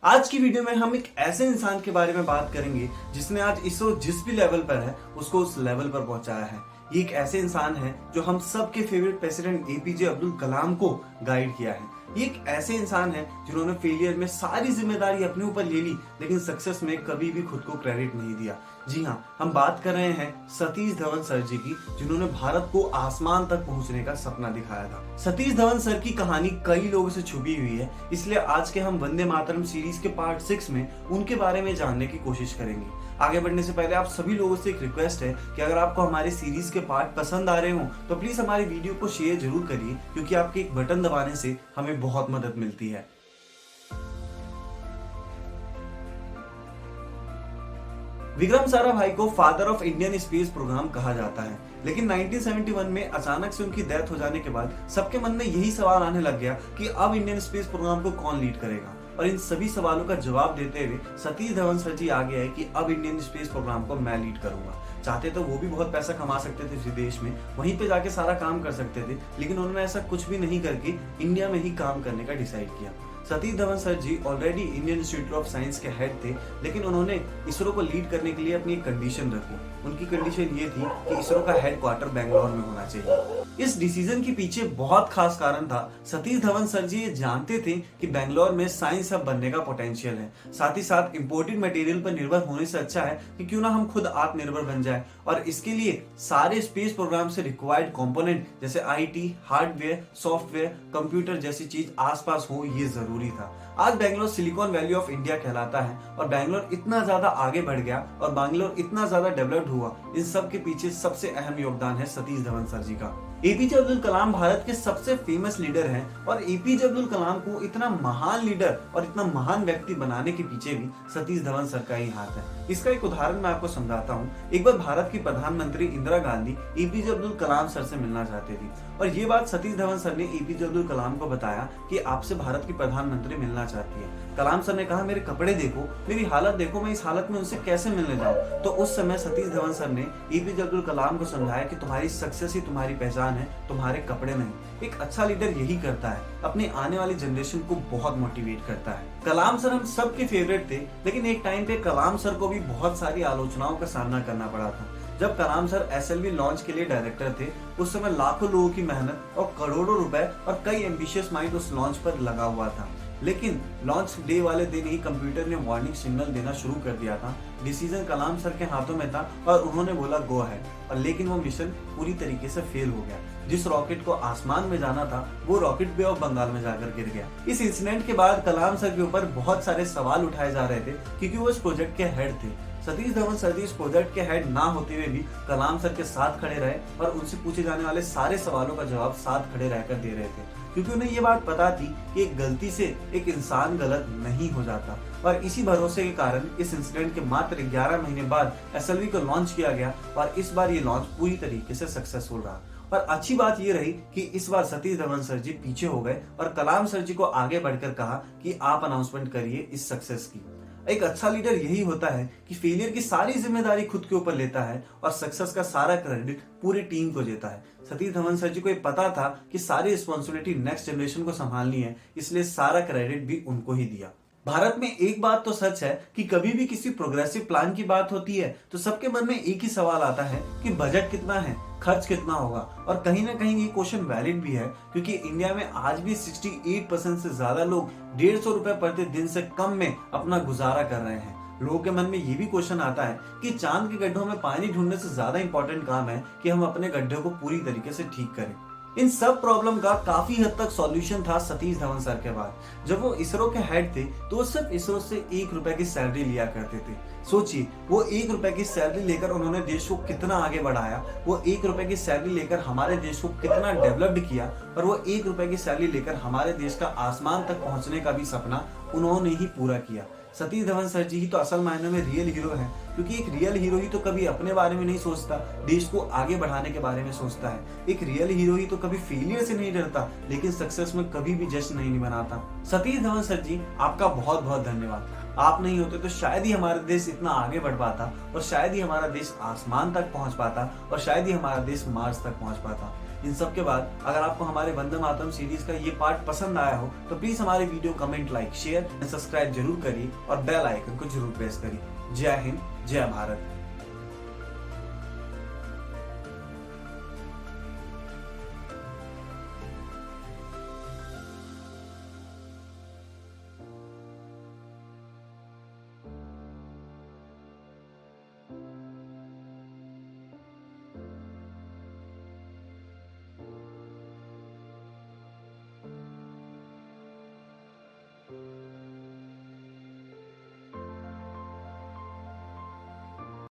आज की वीडियो में हम एक ऐसे इंसान के बारे में बात करेंगे जिसने आज इसरो जिस भी लेवल पर है उसको उस लेवल पर पहुंचाया है। ये एक ऐसे इंसान है जो हम सबके favourite president APJ Abdul Kalam को गाइड किया है। ये एक ऐसे इंसान है जिन्होंने फेलियर में सारी जिम्मेदारी अपने ऊपर ले ली, लेकिन सक्सेस में कभी भी खुद को क्रेडिट नहीं दिया। जी हाँ, हम बात कर रहे हैं सतीश धवन सर जी की, जिन्होंने भारत को आसमान तक पहुंचने का सपना दिखाया था। सतीश धवन सर की कहानी कई लोगों से छुपी हुई है, इसलिए आज के हम वंदे मातरम सीरीज के पार्ट 6 में उनके बारे में जानने की कोशिश करेंगे। आगे बढ़ने से पहले आप सभी लोगों से एक रिक्वेस्ट है कि अगर आपको हमारी सीरीज के पार्ट पसंद आ रहे हो तो प्लीज हमारी वीडियो को शेयर जरूर करिए, क्योंकि आपके एक बटन दबाने से हमें बहुत मदद मिलती है। विक्रम साराभाई को father of Indian space programme कहा जाता है, लेकिन 1971 में अचानक से उनकी डेथ हो जाने के बाद सबके मन में यही सवाल आने लग गया कि अब इंडियन स्पेस प्रोग्राम को कौन लीड करेगा। और इन सभी सवालों का जवाब देते हुए सतीश धवन सर जी आगे आए कि अब इंडियन स्पेस प्रोग्राम को मैं लीड करूंगा। चाहते तो वो भी बहुत पैसा कमा सकते थे विदेश में, वहीं पे जाके सारा काम कर सकते थे, लेकिन उन्होंने ऐसा कुछ भी नहीं करके इंडिया में ही काम करने का डिसाइड किया। Satish Dhawan sir ji already Indian Institute of Science के हेड थे, लेकिन उन्होंने इसरो को लीड करने के लिए अपनी एक कंडीशन रखी। उनकी कंडीशन ये थी कि इसरो का हेडक्वार्टर बेंगलोर में होना चाहिए। इस डिसीजन के पीछे बहुत खास कारण था। सतीश धवन सर जी ये जानते थे कि बेंगलोर में साइंस हब बनने का पोटेंशियल है, साथ ही साथ इंपोर्टेड मटेरियल पर निर्भर होने से अच्छा है कि क्यों ना हम खुद आत्मनिर्भर बन जाए। और इसके लिए सारे स्पेस प्रोग्राम से रिक्वायर्ड कंपोनेंट जैसे आईटी, हार्डवेयर, सॉफ्टवेयर, कंप्यूटर जैसी चीज आसपास हो, ये जरूरी था। आज Bangalore silicon valley of India कहलाता है, और बेंगलोर इतना ज्यादा आगे बढ़ गया और बेंगलोर इतना ज्यादा डेवलप्ड हुआ, इन सब के पीछे सबसे अहम योगदान है सतीश धवन सर जी का। एपीजे अब्दुल कलाम भारत के सबसे फेमस लीडर हैं, और एपीजे अब्दुल कलाम को इतना महान लीडर और इतना महान व्यक्ति बनाने के पीछे भी सतीश धवन सर का ही हाथ है। इसका एक उदाहरण मैं आपको समझाता हूँ। एक बार भारत की प्रधानमंत्री इंदिरा गांधी एपीजे अब्दुल कलाम सर से मिलना चाहते थे, और ये बात सतीश धवन सर ने एपीजे अब्दुल कलाम को बताया कि आपसे भारत की प्रधानमंत्री मिलना चाहती है। कलाम सर ने कहा, मेरे कपड़े देखो, मेरी हालत देखो, मैं इस हालत में उनसे कैसे मिलने जाऊं। तो उस समय सतीश धवन सर ने एपीजे अब्दुल कलाम को समझाया कि तुम्हारी सक्सेस ही तुम्हारी पहचान है, तुम्हारे कपड़े नहीं। एक अच्छा लीडर यही करता है, अपनी आने वाली जनरेशन को बहुत मोटिवेट करता है। कलाम सर हम सबके फेवरेट थे, लेकिन एक टाइम पे कलाम सर को भी बहुत सारी आलोचनाओं का सामना करना पड़ा था। जब कलाम सर एसएलवी लॉन्च के लिए डायरेक्टर थे, उस समय लाखों लोगों की मेहनत और करोड़ों रुपए और कई एम्बिशियस माइंड उस लॉन्च पर लगा हुआ था, लेकिन लॉन्च डे वाले दिन ही कंप्यूटर ने वार्निंग सिग्नल देना शुरू कर दिया था। डिसीजन कलाम सर के हाथों में था और उन्होंने बोला गो है, और लेकिन वो मिशन पूरी तरीके से फेल हो गया। जिस रॉकेट को आसमान में जाना था वो रॉकेट बे ऑफ बंगाल में जाकर गिर गया। इस इंसिडेंट के बाद कलाम सर के ऊपर बहुत सारे सवाल उठाए जा रहे थे, क्योंकि वो इस प्रोजेक्ट के हेड थे। सतीश धवन सर जी इस प्रोजेक्ट के हेड ना होते हुए भी कलाम सर के साथ खड़े रहे और उनसे पूछे जाने वाले सारे सवालों का जवाब साथ खड़े रहकर दे रहे थे, क्योंकि उन्हें ये बात पता थी कि एक गलती से एक इंसान गलत नहीं हो जाता। और इसी भरोसे के कारण इस इंसिडेंट के मात्र 11 महीने बाद एसएलवी को लॉन्च किया गया, और इस बार ये लॉन्च पूरी तरीके से सक्सेसफुल रहा। और अच्छी बात ये रही कि इस बार सतीश धवन सर जी पीछे हो गए और कलाम सर जी को आगे बढ़कर कहा कि आप अनाउंसमेंट करिए इस सक्सेस की। एक अच्छा लीडर यही होता है कि फेलियर की सारी जिम्मेदारी खुद के ऊपर लेता है और सक्सेस का सारा क्रेडिट पूरी टीम को देता है। सतीश धवन सर जी को ये पता था कि सारी रिस्पॉन्सिबिलिटी नेक्स्ट जनरेशन को संभालनी है, इसलिए सारा क्रेडिट भी उनको ही दिया। भारत में एक बात तो सच है कि कभी भी किसी प्रोग्रेसिव प्लान की बात होती है तो सबके मन में एक ही सवाल आता है कि बजट कितना है, खर्च कितना होगा। और कहीं ना कहीं ये क्वेश्चन वैलिड भी है, क्योंकि इंडिया में आज भी 68% से ज्यादा लोग 150 रुपए प्रति दिन से कम में अपना गुजारा कर रहे हैं। लोगों के मन में ये भी क्वेश्चन आता है कि चांद के गड्ढों में पानी ढूंढने से ज्यादा इंपॉर्टेंट काम है कि हम अपने गड्ढे को पूरी तरीके से ठीक करें। इन सब प्रॉब्लम का काफी हद तक सॉल्यूशन था सतीश धवन सर के बाद। जब वो इसरो के हेड थे तो वो सिर्फ इसरो से 1 रुपए की सैलरी लिया करते थे। सोचिए, वो 1 रुपए की सैलरी लेकर उन्होंने देश को कितना आगे बढ़ाया। वो 1 रुपए की सैलरी लेकर हमारे देश को कितना डेवलप्ड किया, और वो 1 रुपए की सैलरी लेकर हमारे देश का आसमान तक पहुंचने का भी सपना उन्होंने ही पूरा किया। सतीश धवन सर जी ही तो असल मायने में रियल हीरो हैं, क्योंकि एक रियल हीरो ही तो कभी अपने बारे में नहीं सोचता, देश को आगे बढ़ाने के बारे में सोचता है। एक रियल हीरो ही तो कभी फेलियर से नहीं डरता, लेकिन सक्सेस में कभी भी जश्न नहीं मनाता। सतीश धवन सर जी, आपका बहुत बहुत धन्यवाद। आप नहीं होते तो शायद ही हमारा देश इतना आगे बढ़ पाता, और शायद ही हमारा देश आसमान तक पहुंच पाता, और शायद ही हमारा देश मार्स तक पहुंच पाता। इन सब के बाद अगर आपको हमारे वंदे मातरम सीरीज का ये पार्ट पसंद आया हो तो प्लीज हमारे video comment, like, share, subscribe जरूर करिए और बेल आइकन को जरूर प्रेस करिए। जय हिंद, जय भारत।